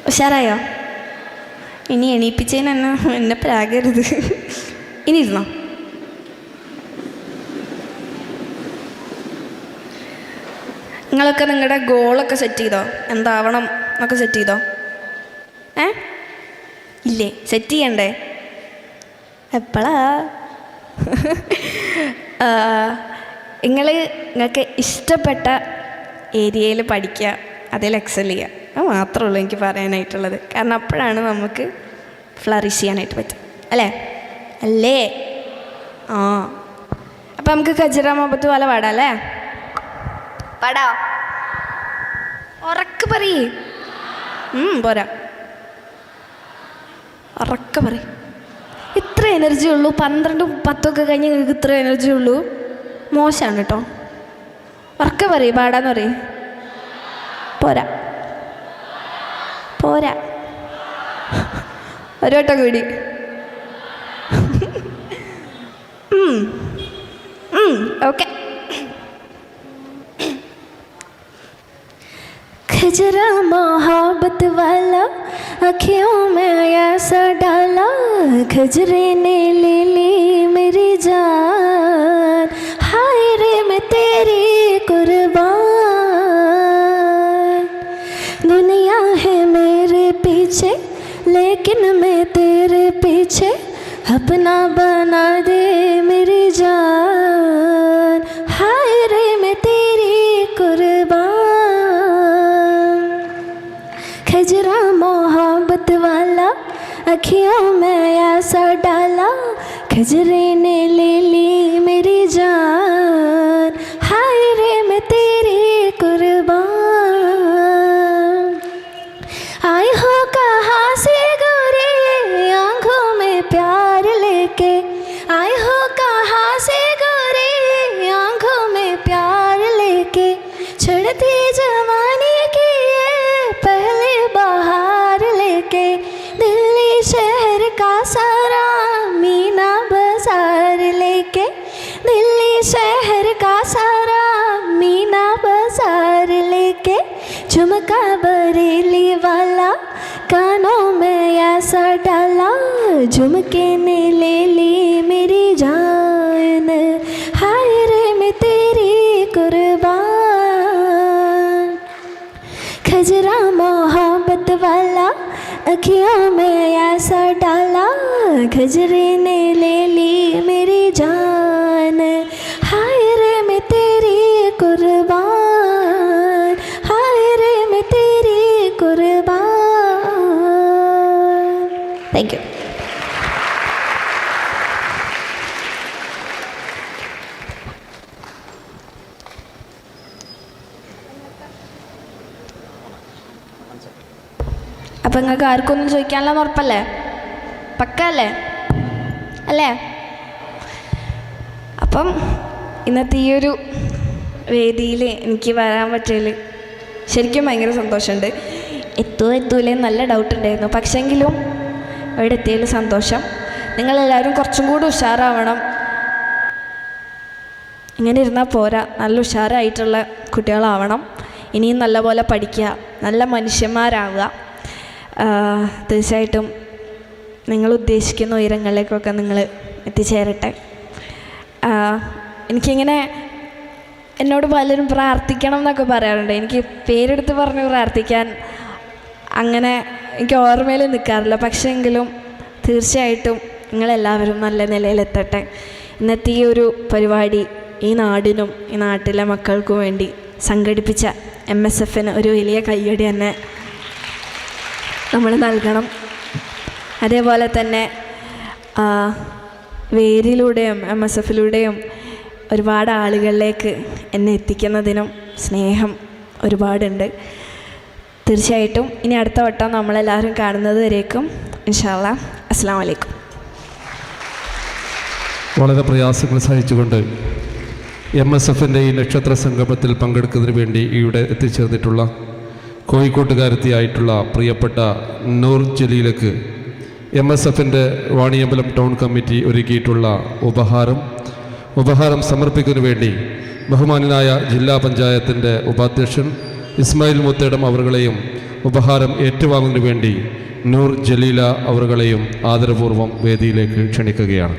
ഉഷാറായോ? ഇനി എണീപ്പിച്ചതിന് എന്നെ പ്രാകരുത്. ഇനി ഇരുന്നോ. നിങ്ങളൊക്കെ നിങ്ങളുടെ ഗോളൊക്കെ സെറ്റ് ചെയ്തോ? എന്താവണം എന്നൊക്കെ സെറ്റ് ചെയ്തോ? ഇല്ലേ? സെറ്റ് ചെയ്യണ്ടേ? എപ്പോഴാ? നിങ്ങൾക്ക് ഇഷ്ടപ്പെട്ട ഏരിയയിൽ പഠിക്കുക, അതിൽ എക്സൽ ചെയ്യുക. അത് മാത്രമേ ഉള്ളൂ എനിക്ക് പറയാനായിട്ടുള്ളത്. കാരണം അപ്പോഴാണ് നമുക്ക് ഫ്ലറിഷ് ചെയ്യാനായിട്ട് പറ്റും, അല്ലേ? അല്ലേ? അപ്പം നമുക്ക് ഖജറ മുഹബത്ത് വാല പാടാം അല്ലേ? പാടാ. ഉറക്കെ പറയേ. പോരാ. ഉറക്കെ പറയും. ഇത്ര എനർജി ഉള്ളൂ? 12, 10 കഴിഞ്ഞ് നിങ്ങൾക്ക് ഇത്ര എനർജി ഉള്ളൂ? മോശമാണ് കേട്ടോ. ഉറക്കെ പറയും, പാടാന്ന് പറയും. പോരാ പോരാ, ഒരു വട്ടം കൂടി. ഓക്കെ. खजरा मोहब्बत वाला आँखियों में ऐसा डाला, खजरे ने ले ली मेरी जान, हाय रे मैं तेरी कुर्बान। दुनिया है मेरे पीछे लेकिन मैं तेरे पीछे, अपना बना दे मेरी जान, हाय रे मैं तेरी कुर्बान। खजरा मोहब्बत वाला अखियों में ऐसा डाला, खजरे ने ले ली मेरी जान, हाय रे मैं तेरी कुर्बान। आई हो कहाँ से गोरे आँखों में प्यार लेके, आई हो कहाँ से गोरे आँखों में प्यार लेके, चढ़ती जवानी की पहले बाहर लेके, दिल्ली शहर का सारा मीना बाजार लेके, दिल्ली शहर का सारा मीना बाजार लेके, झुमका बरेली वाला कानों में ऐसा डाला, झुमके ने ले ली मेरी जान, हाय रे मैं तेरी कुर्बान। खजरा मोहब्बत वाला अखियों में ऐसा डाला, खजरे ने ले ली मेरी जान, हाय रे मैं तेरी कुर्बान, हाय रे मैं तेरी कुर्बान। Thank you. അപ്പം നിങ്ങൾക്ക് ആർക്കൊന്നും ചോദിക്കാനുള്ള ഉറപ്പല്ലേ? പക്കല്ലേ അല്ലേ? അപ്പം ഇന്നത്തെ ഈ ഒരു വേദിയിൽ എനിക്ക് വരാൻ പറ്റിയതിൽ ശരിക്കും ഭയങ്കര സന്തോഷമുണ്ട്. എത്തൂലേ നല്ല ഡൗട്ട് ഉണ്ടായിരുന്നു. പക്ഷെങ്കിലും ഇവിടെ എത്തിയതിൽ സന്തോഷം. നിങ്ങളെല്ലാവരും കുറച്ചും കൂടി ഉഷാറാവണം. ഇങ്ങനെ ഇരുന്നാൽ പോരാ, നല്ല ഉഷാറായിട്ടുള്ള കുട്ടികളാവണം. ഇനിയും നല്ലപോലെ പഠിക്കുക, നല്ല മനുഷ്യന്മാരാവുക. തീർച്ചയായിട്ടും നിങ്ങൾ ഉദ്ദേശിക്കുന്ന ഉയരങ്ങളിലേക്കൊക്കെ നിങ്ങൾ എത്തിച്ചേരട്ടെ. എനിക്കിങ്ങനെ എന്നോട് പലരും പ്രാർത്ഥിക്കണം എന്നൊക്കെ പറയാറുണ്ട്. എനിക്ക് പേരെടുത്ത് പറഞ്ഞ് പ്രാർത്ഥിക്കാൻ അങ്ങനെ എനിക്ക് ഓർമ്മയിൽ നിൽക്കാറില്ല. പക്ഷേ എങ്കിലും തീർച്ചയായിട്ടും നിങ്ങളെല്ലാവരും നല്ല നിലയിലെത്തട്ടെ. ഇന്നത്തെ ഈ ഒരു പരിപാടി ഈ നാടിനും ഈ നാട്ടിലെ മക്കൾക്കും വേണ്ടി സംഘടിപ്പിച്ച MSFന് ഒരു വലിയ കയ്യടി തന്നെ നമ്മൾ നൽകണം. അതേപോലെ തന്നെ വേരിലൂടെയും MSFലൂടെയും ഒരുപാട് ആളുകളിലേക്ക് എന്നെ എത്തിക്കുന്നതിനും സ്നേഹം ഒരുപാടുണ്ട്. തീർച്ചയായിട്ടും ഇനി അടുത്ത വട്ടം നമ്മളെല്ലാവരും കാണുന്നത് വരേക്കും ഇൻഷാ അല്ലാഹ് അസ്സലാമു അലൈക്കും. വളരെ പ്രയാസങ്ങൾ സഹിച്ചുകൊണ്ട് MSFൻ്റെ ഈ നക്ഷത്ര സംഗമത്തിൽ പങ്കെടുക്കുന്നതിന് വേണ്ടി ഇവിടെ എത്തിച്ചേർന്നിട്ടുള്ള കോഴിക്കോട്ടുകാരത്തിയായിട്ടുള്ള പ്രിയപ്പെട്ട നൂർ ജലീലക്ക് MSFൻ്റെ വാണിയമ്പലം ടൗൺ കമ്മിറ്റി ഒരുക്കിയിട്ടുള്ള ഉപഹാരം സമർപ്പിക്കുന്നതിന് വേണ്ടി ബഹുമാനായ ജില്ലാ പഞ്ചായത്തിൻ്റെ ഉപാധ്യക്ഷൻ ഇസ്മായിൽ മുത്തേടം അവരുകളെയും ഉപഹാരം ഏറ്റുവാങ്ങുന്നതിന് വേണ്ടി നൂർ ജലീല അവരുകളെയും ആദരപൂർവ്വം വേദിയിലേക്ക് ക്ഷണിക്കുകയാണ്.